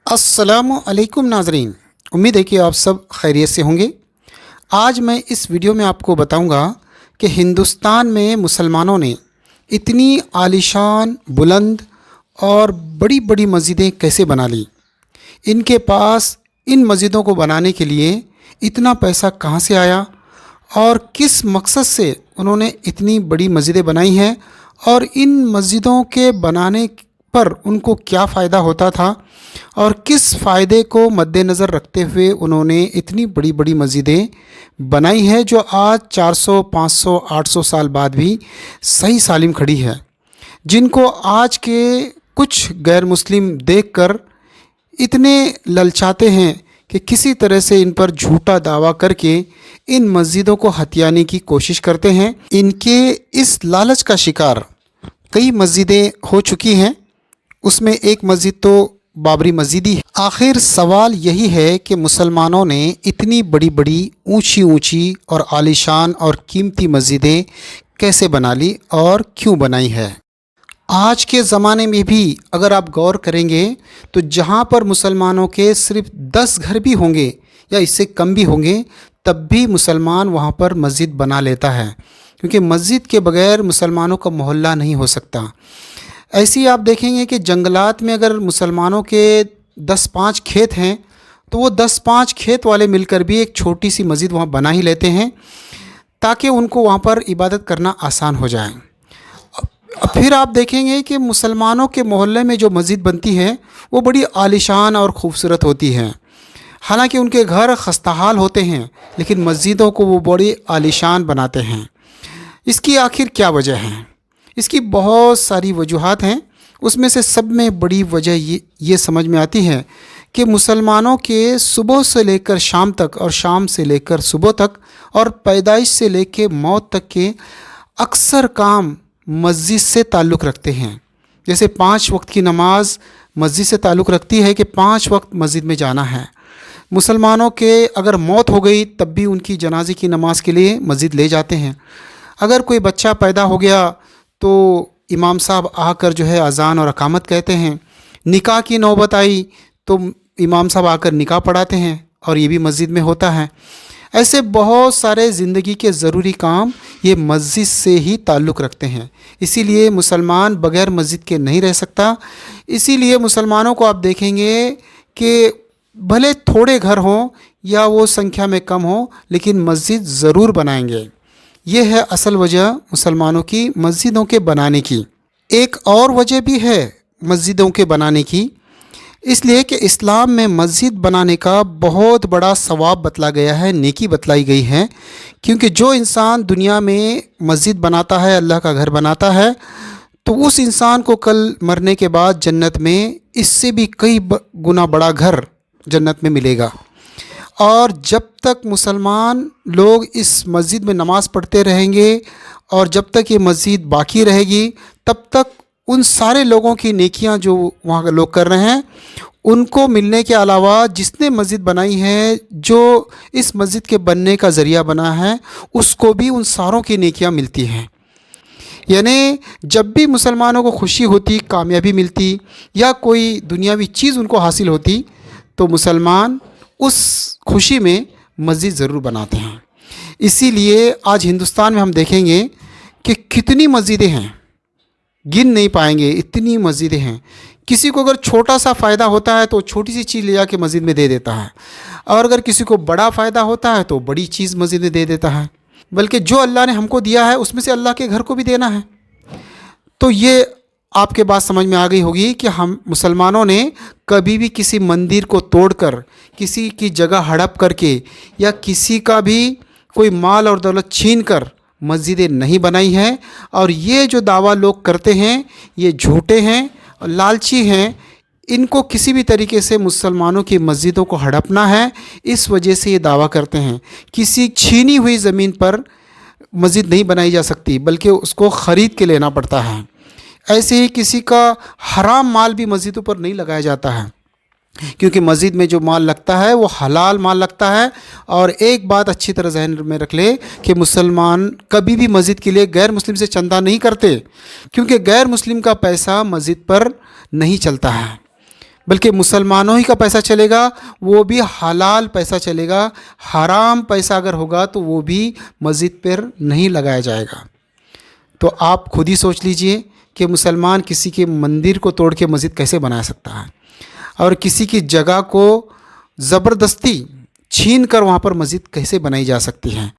अस्सलामुअलैकुम नाज़रीन, उम्मीद है कि आप सब खैरियत से होंगे। आज मैं इस वीडियो में आपको बताऊंगा कि हिंदुस्तान में मुसलमानों ने इतनी आलीशान, बुलंद और बड़ी बड़ी मस्जिदें कैसे बना ली। इनके पास इन मस्जिदों को बनाने के लिए इतना पैसा कहाँ से आया और किस मकसद से उन्होंने इतनी बड़ी मस्जिदें बनाई हैं और इन मस्जिदों के बनाने पर उनको क्या फ़ायदा होता था और किस फ़ायदे को मद्देनज़र रखते हुए उन्होंने इतनी बड़ी बड़ी मस्जिदें बनाई है जो आज 400, 500, 800 साल बाद भी सही सालिम खड़ी है, जिनको आज के कुछ गैर मुस्लिम देखकर इतने ललचाते हैं कि किसी तरह से इन पर झूठा दावा करके इन मस्जिदों को हथियाने की कोशिश करते हैं। इनके इस लालच का शिकार कई मस्जिदें हो चुकी हैं, उसमें एक मस्जिद तो बाबरी मस्जिद ही है। आखिर सवाल यही है कि मुसलमानों ने इतनी बड़ी बड़ी ऊंची ऊंची और आलीशान और कीमती मस्जिदें कैसे बना ली और क्यों बनाई है। आज के ज़माने में भी अगर आप गौर करेंगे तो जहाँ पर मुसलमानों के सिर्फ 10 घर भी होंगे या इससे कम भी होंगे, तब भी मुसलमान वहाँ पर मस्जिद बना लेता है, क्योंकि मस्जिद के बग़ैर मुसलमानों का मोहल्ला नहीं हो सकता। ऐसे ही आप देखेंगे कि जंगलात में अगर मुसलमानों के 10-5 खेत हैं तो वो 10-5 खेत वाले मिलकर भी एक छोटी सी मस्जिद वहाँ बना ही लेते हैं ताकि उनको वहाँ पर इबादत करना आसान हो जाए। फिर आप देखेंगे कि मुसलमानों के मोहल्ले में जो मस्जिद बनती है वो बड़ी आलीशान और ख़ूबसूरत होती है। हालांकि उनके घर खस्ताहाल होते हैं, लेकिन मस्जिदों को वो बड़ी आलीशान बनाते हैं। इसकी आखिर क्या वजह है? इसकी बहुत सारी वजूहात हैं। उसमें से सब में बड़ी वजह ये समझ में आती है कि मुसलमानों के सुबह से लेकर शाम तक और शाम से लेकर सुबह तक और पैदाइश से लेकर मौत तक के अक्सर काम मस्जिद से ताल्लुक़ रखते हैं। जैसे 5 वक्त की नमाज मस्जिद से ताल्लुक़ रखती है कि 5 वक्त मस्जिद में जाना है। मुसलमानों के अगर मौत हो गई तब भी उनकी जनाजे की नमाज के लिए मस्जिद ले जाते हैं। अगर कोई बच्चा पैदा हो गया तो इमाम साहब आकर जो है अज़ान और अकामत कहते हैं। निकाह की नौबत आई तो इमाम साहब आकर निकाह पढ़ाते हैं और ये भी मस्जिद में होता है। ऐसे बहुत सारे ज़िंदगी के ज़रूरी काम ये मस्जिद से ही ताल्लुक़ रखते हैं। इसीलिए मुसलमान बग़ैर मस्जिद के नहीं रह सकता। इसीलिए मुसलमानों को आप देखेंगे कि भले थोड़े घर हों या वो संख्या में कम हो, लेकिन मस्जिद ज़रूर बनाएंगे। ये है असल वजह मुसलमानों की मस्जिदों के बनाने की। एक और वजह भी है मस्जिदों के बनाने की, इसलिए कि इस्लाम में मस्जिद बनाने का बहुत बड़ा सवाब बतला गया है, नेकी बतलाई गई है। क्योंकि जो इंसान दुनिया में मस्जिद बनाता है, अल्लाह का घर बनाता है, तो उस इंसान को कल मरने के बाद जन्नत में इससे भी कई गुना बड़ा घर जन्नत में मिलेगा। और जब तक मुसलमान लोग इस मस्जिद में नमाज़ पढ़ते रहेंगे और जब तक ये मस्जिद बाकी रहेगी, तब तक उन सारे लोगों की नेकियां जो वहाँ के लोग कर रहे हैं उनको मिलने के अलावा जिसने मस्जिद बनाई है, जो इस मस्जिद के बनने का ज़रिया बना है, उसको भी उन सारों की नेकियां मिलती हैं। यानी जब भी मुसलमानों को खुशी होती, कामयाबी मिलती या कोई दुनियावी चीज़ उनको हासिल होती, तो मुसलमान उस खुशी में मस्जिद ज़रूर बनाते हैं। इसीलिए आज हिंदुस्तान में हम देखेंगे कि कितनी मस्जिदें हैं, गिन नहीं पाएंगे, इतनी मस्जिदें हैं। किसी को अगर छोटा सा फ़ायदा होता है तो छोटी सी चीज़ ले जाके मस्जिद में दे देता है, और अगर किसी को बड़ा फ़ायदा होता है तो बड़ी चीज़ मस्जिद में दे देता है। बल्कि जो अल्लाह ने हमको दिया है उसमें से अल्लाह के घर को भी देना है। तो ये आपके बात समझ में आ गई होगी कि हम मुसलमानों ने कभी भी किसी मंदिर को तोड़कर, किसी की जगह हड़प करके या किसी का भी कोई माल और दौलत छीन कर मस्जिदें नहीं बनाई हैं। और ये जो दावा लोग करते हैं ये झूठे हैं और लालची हैं। इनको किसी भी तरीके से मुसलमानों की मस्जिदों को हड़पना है, इस वजह से ये दावा करते हैं। किसी छीनी हुई ज़मीन पर मस्जिद नहीं बनाई जा सकती, बल्कि उसको ख़रीद के लेना पड़ता है। ऐसे ही किसी का हराम माल भी मस्जिदों पर नहीं लगाया जाता है, क्योंकि मस्जिद में जो माल लगता है वो हलाल माल लगता है। और एक बात अच्छी तरह ज़हन में रख ले कि मुसलमान कभी भी मस्जिद के लिए गैर मुस्लिम से चंदा नहीं करते, क्योंकि गैर मुस्लिम का पैसा मस्जिद पर नहीं चलता है। بلکہ مسلمانوں ہی کا پیسہ چلے گا، وہ بھی حلال پیسہ چلے گا. حرام پیسہ اگر ہوگا تو وہ بھی مسجد پر نہیں لگایا جائے گا. تو آپ خود ہی سوچ لیجئے کہ مسلمان کسی کے مندر کو توڑ کے مسجد کیسے بنا سکتا ہے، اور کسی کی جگہ کو زبردستی چھین کر وہاں پر مسجد کیسے بنائی جا سکتی ہے.